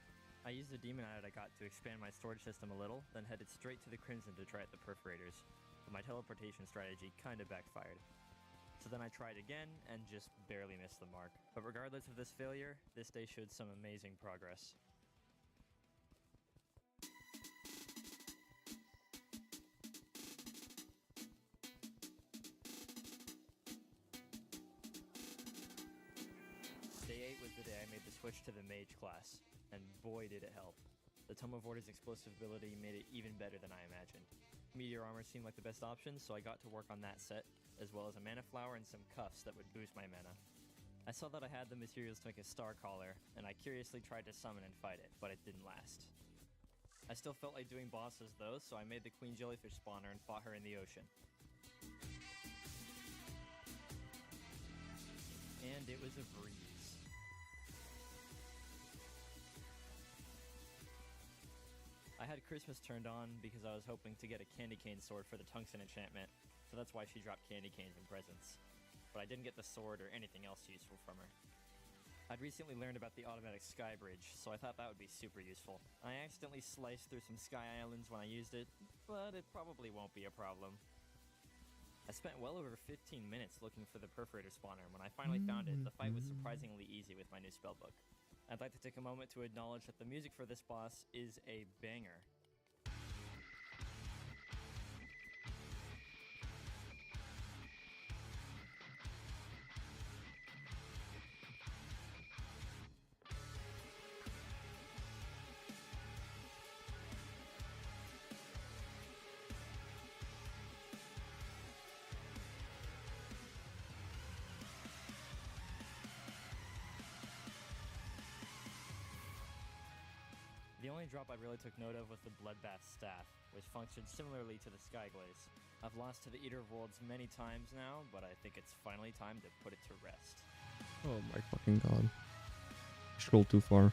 I used the demon eye that I got to expand my storage system a little, then headed straight to the Crimson to try out the perforators, but my teleportation strategy kinda backfired. So then I tried again, and just barely missed the mark. But regardless of this failure, this day showed some amazing progress. Day 8 was the day I made the switch to the mage class, and boy did it help. The Tome of Order's explosive ability made it even better than I imagined. Meteor armor seemed like the best option, so I got to work on that set, as well as a mana flower and some cuffs that would boost my mana. I saw that I had the materials to make a star collar, and I curiously tried to summon and fight it, but it didn't last. I still felt like doing bosses though, so I made the Queen Jellyfish spawner and fought her in the ocean. And it was a breeze. I had Christmas turned on because I was hoping to get a candy cane sword for the tungsten enchantment, so that's why she dropped candy canes in presents. But I didn't get the sword or anything else useful from her. I'd recently learned about the automatic sky bridge, so I thought that would be super useful. I accidentally sliced through some sky islands when I used it, but it probably won't be a problem. I spent well over 15 minutes looking for the perforator spawner, and when I finally found it, the fight was surprisingly easy with my new spellbook. I'd like to take a moment to acknowledge that the music for this boss is a banger. The only drop I really took note of was the Bloodbath Staff, which functioned similarly to the Skyglaze. I've lost to the Eater of Worlds many times now, but I think it's finally time to put it to rest. Oh my fucking god. Scroll too far.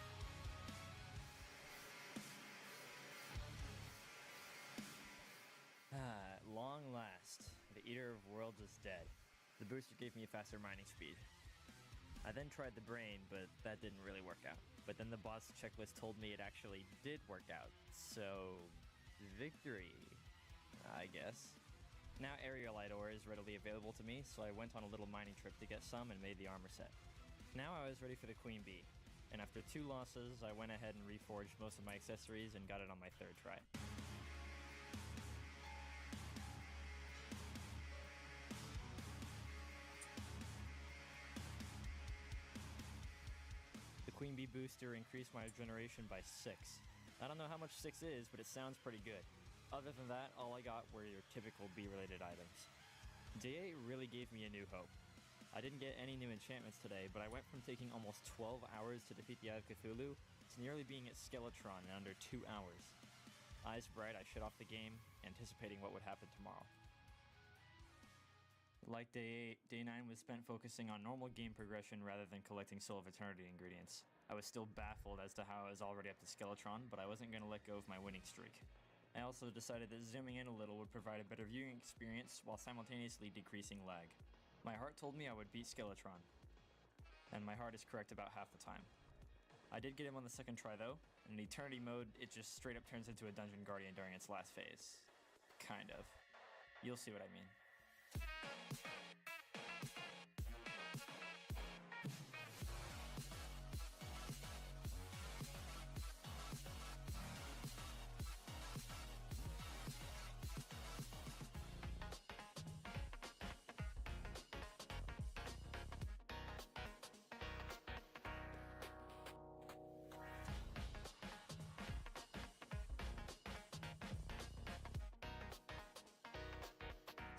At long last, the Eater of Worlds is dead. The booster gave me a faster mining speed. I then tried the brain, but that didn't really work out. But then the boss checklist told me it actually did work out. So, victory, I guess. Now aerialite ore is readily available to me, so I went on a little mining trip to get some and made the armor set. Now I was ready for the Queen Bee, and after 2 losses, I went ahead and reforged most of my accessories and got it on my 3rd try. Queen Bee booster increased my regeneration by 6. I don't know how much 6 is, but it sounds pretty good. Other than that, all I got were your typical bee-related items. Day 8 really gave me a new hope. I didn't get any new enchantments today, but I went from taking almost 12 hours to defeat the Eye of Cthulhu to nearly being at Skeletron in under 2 hours. Eyes bright, I shut off the game, anticipating what would happen tomorrow. Like Day 8, Day 9 was spent focusing on normal game progression rather than collecting Soul of Eternity ingredients. I was still baffled as to how I was already up to Skeletron, but I wasn't going to let go of my winning streak. I also decided that zooming in a little would provide a better viewing experience while simultaneously decreasing lag. My heart told me I would beat Skeletron, and my heart is correct about half the time. I did get him on the second try though. In Eternity mode, it just straight up turns into a Dungeon Guardian during its last phase. Kind of. You'll see what I mean.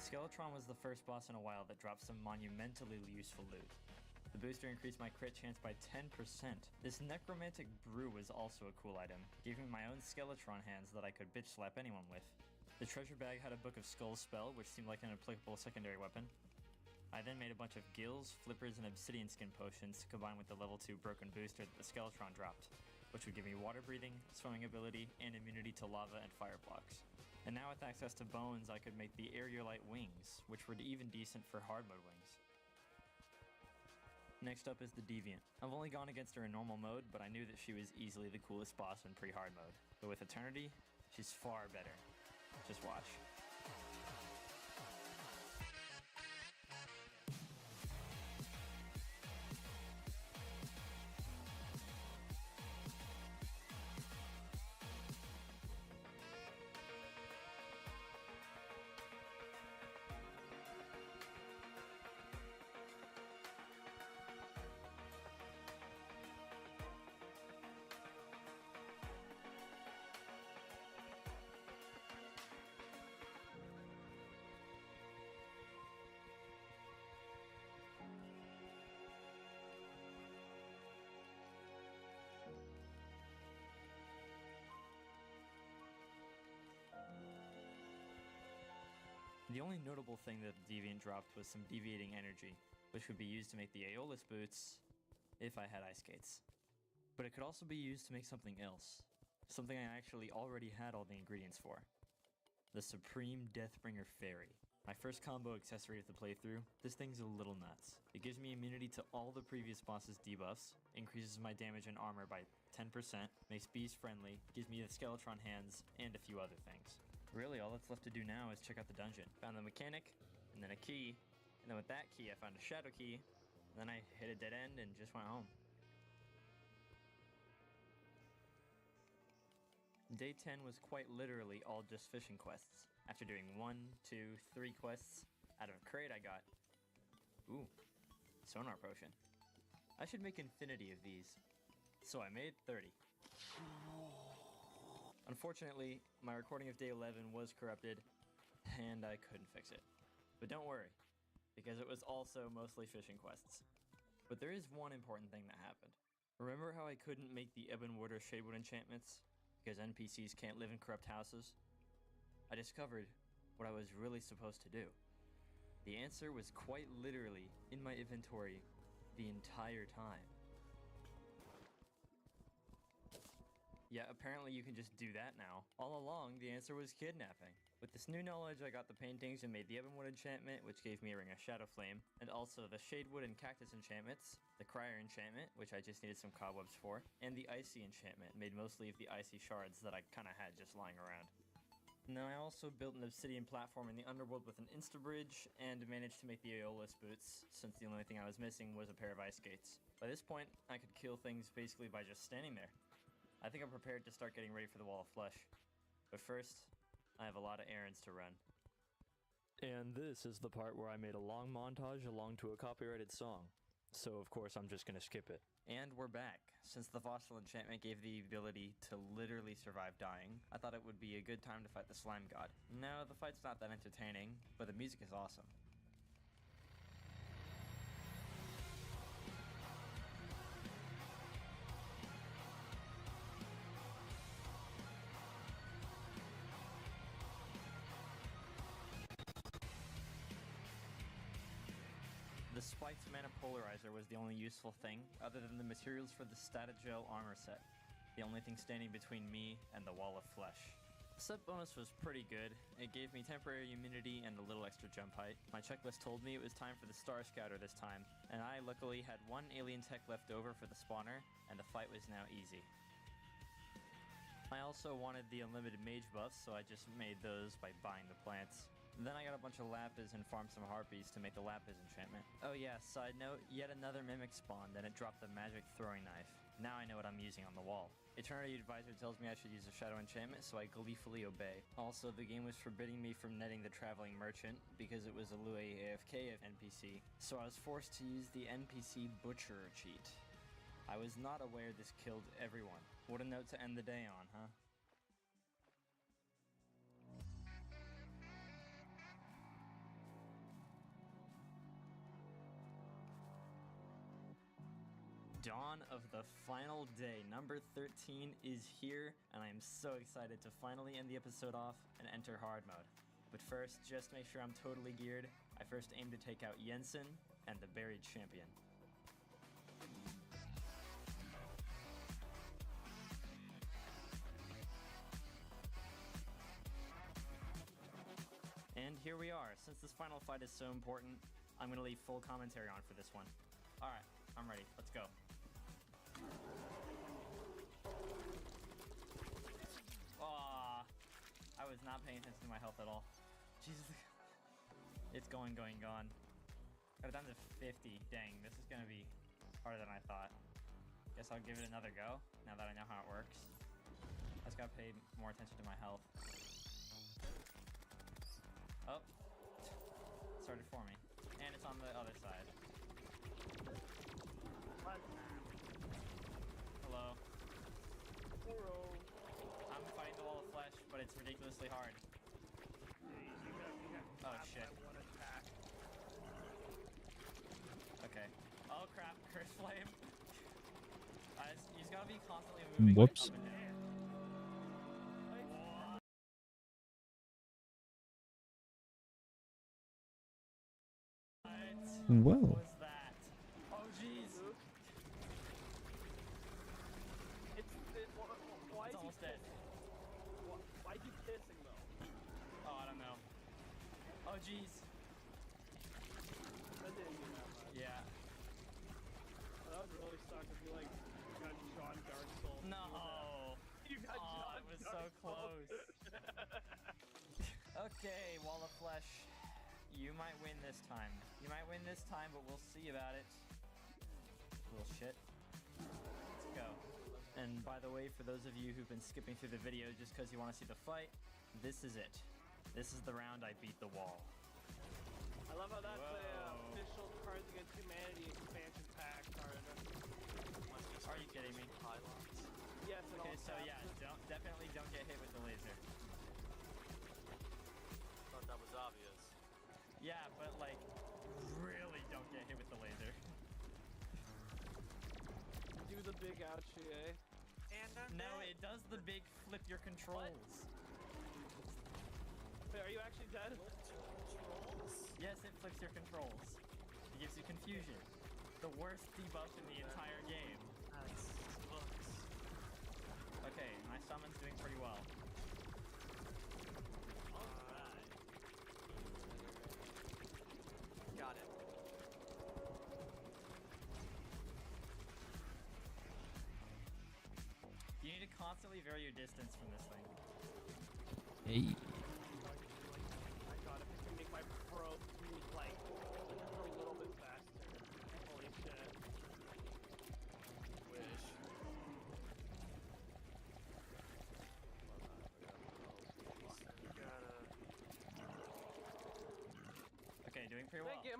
Skeletron was the first boss in a while that dropped some monumentally useful loot. The booster increased my crit chance by 10%. This necromantic brew was also a cool item, giving me my own Skeletron hands that I could bitch slap anyone with. The treasure bag had a Book of Skulls spell, which seemed like an applicable secondary weapon. I then made a bunch of gills, flippers, and obsidian skin potions to combine with the level 2 broken booster that the Skeletron dropped, which would give me water breathing, swimming ability, and immunity to lava and fire blocks. And now with access to bones, I could make the Aerialite wings, which were even decent for hard mode wings. Next up is the Deviant. I've only gone against her in normal mode, but I knew that she was easily the coolest boss in pre-hard mode. But with Eternity, she's far better. Just watch. The only notable thing that the Deviant dropped was some deviating energy, which would be used to make the Aeolus boots if I had ice skates. But it could also be used to make something else. Something I actually already had all the ingredients for. The Supreme Deathbringer Fairy. My first combo accessory of the playthrough, this thing's a little nuts. It gives me immunity to all the previous boss's debuffs, increases my damage and armor by 10%, makes bees friendly, gives me the Skeletron hands, and a few other things. Really, all that's left to do now is check out the dungeon. Found the mechanic, and then a key, and then with that key I found a shadow key, and then I hit a dead end and just went home. Day 10 was quite literally all just fishing quests. After doing 1, 2, 3 quests, out of a crate I got... Ooh, sonar potion. I should make infinity of these. So I made 30. Unfortunately, my recording of day 11 was corrupted, and I couldn't fix it. But don't worry, because it was also mostly fishing quests. But there is one important thing that happened. Remember how I couldn't make the Ebonwood or Shadewood enchantments? Because NPCs can't live in corrupt houses? I discovered what I was really supposed to do. The answer was quite literally in my inventory the entire time. Yeah, apparently you can just do that now. All along, the answer was kidnapping. With this new knowledge, I got the paintings and made the Ebonwood enchantment, which gave me a Ring of Shadow Flame, and also the Shadewood and Cactus enchantments, the Crier enchantment, which I just needed some cobwebs for, and the Icy enchantment, made mostly of the icy shards that I kinda had just lying around. Now I also built an obsidian platform in the underworld with an insta-bridge, and managed to make the Aeolus boots, since the only thing I was missing was a pair of ice skates. By this point, I could kill things basically by just standing there. I think I'm prepared to start getting ready for the Wall of Flesh. But first, I have a lot of errands to run. And this is the part where I made a long montage along to a copyrighted song. So of course I'm just gonna skip it. And we're back. Since the fossil enchantment gave the ability to literally survive dying, I thought it would be a good time to fight the slime god. No, the fight's not that entertaining, but the music is awesome. The spiked mana polarizer was the only useful thing, other than the materials for the Statagel armor set. The only thing standing between me and the wall of flesh. The set bonus was pretty good. It gave me temporary immunity and a little extra jump height. My checklist told me it was time for the Star Scouter this time, and I luckily had one alien tech left over for the spawner, and the fight was now easy. I also wanted the unlimited mage buffs, so I just made those by buying the plants. Then I got a bunch of lapis and farmed some harpies to make the lapis enchantment. Oh yeah, side note, yet another mimic spawned and it dropped the magic throwing knife. Now I know what I'm using on the wall. Eternity Advisor tells me I should use a shadow enchantment, so I gleefully obey. Also, the game was forbidding me from netting the traveling merchant because it was a Lue AFK NPC, so I was forced to use the NPC butcher cheat. I was not aware this killed everyone. What a note to end the day on, huh? Dawn of the final day. Number 13 is here, and I am so excited to finally end the episode off and enter hard mode. But first, just to make sure I'm totally geared, I first aim to take out Jensen and the buried champion. And here we are. Since this final fight is so important, I'm going to leave full commentary on for this one. Alright, I'm ready. Let's go. Aw, I was not paying attention to my health at all. Jesus. It's going. Got it down to 50. Dang, this is gonna be harder than I thought. Guess I'll give it another go, now that I know how it works. I just gotta pay more attention to my health. Oh. Started for me. And it's on the other side. Hello. I'm fighting the wall of flesh, but it's ridiculously hard. Oh shit. Okay. Oh crap, curse flame. He's gotta be constantly moving. Whoops. Up and down. What Well. was that? Oh jeez. Why It's almost dead. Why is he pissing though? Oh, I don't know. Oh jeez. That didn't do that much. Yeah. That would really suck if you like got John Dark Soul. No. You got John it was Dark so Soul. close. Okay, Wall of Flesh. You might win this time. But we'll see about it. Little shit. Let's go. And by the way, for those of you who've been skipping through the video just because you want to see the fight, this is it. This is the round I beat the wall. I love how that's the Whoa. official Cards Against Humanity expansion pack card. Are you kidding me? Yes, it Okay, all so yeah, definitely don't get hit with the laser. Thought that was obvious. Yeah, but like, really don't get hit with the laser. Do the big ouchie, eh? And I'm No, dead. it does the big flip your controls. Wait, are you actually dead? Yes, it flips your controls. It gives you confusion. The worst debuff in the entire game. That sucks. Okay, my summon's doing pretty well. Alright. Got it. You need to constantly vary your distance from this thing. Hey. My god, if I can make my pro move like just a little bit faster. Holy shit. Wish. Okay, doing pretty well. Thank you.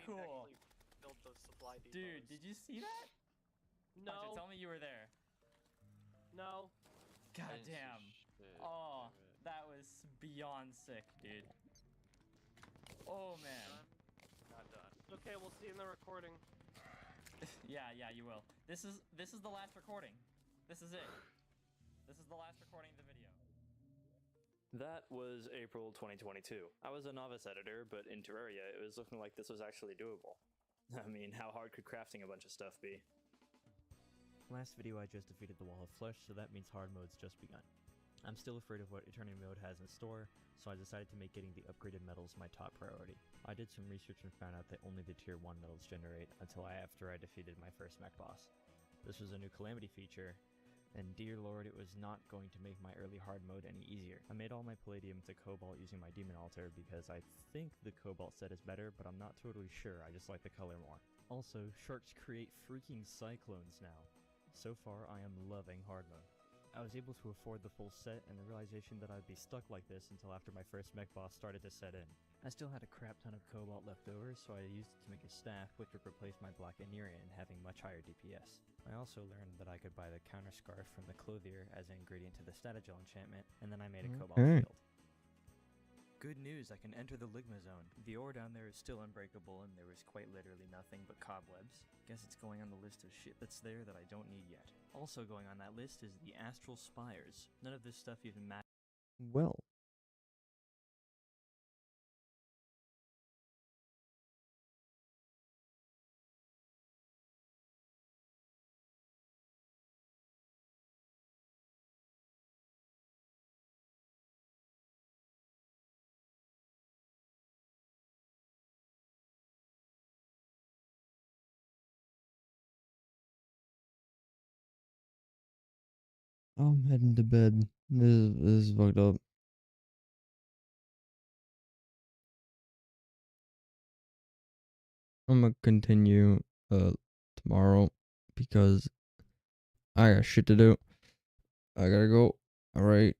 to cool. actually build those supply depots. Dude, did you see that? Roger, No, tell me you were there. no. God damn. Oh, that was beyond sick, dude. Oh man. Not done. Okay, we'll see in the recording. Yeah, you will. This is the last recording. This is it. This is the last recording of the video. That was April 2022. I was a novice editor, but in Terraria, it was looking like this was actually doable. I mean, how hard could crafting a bunch of stuff be? Last video I just defeated the wall of flesh, so that means hard mode's just begun. I'm still afraid of what Eternity mode has in store, so I decided to make getting the upgraded metals my top priority. I did some research and found out that only the tier 1 metals generate until after I defeated my first mech boss. This was a new calamity feature, and dear lord, it was not going to make my early hard mode any easier. I made all my palladium to cobalt using my demon altar because I think the cobalt set is better, but I'm not totally sure, I just like the color more. Also, sharks create freaking cyclones now. So far, I am loving hard mode. I was able to afford the full set, and the realization that I'd be stuck like this until after my first mech boss started to set in. I still had a crap ton of cobalt left over, so I used it to make a staff, which would replace my black Anirian, having much higher DPS. I also learned that I could buy the counter scarf from the clothier as an ingredient to the Statagel enchantment, and then I made a cobalt shield. Good news, I can enter the Ligma zone. The ore down there is still unbreakable, and there was quite literally nothing but cobwebs. Guess it's going on the list of shit that's there that I don't need yet. Also going on that list is the Astral Spires. None of this stuff even matters. Well. I'm heading to bed. This is fucked up. I'm gonna continue tomorrow because I got shit to do. I gotta go. Alright.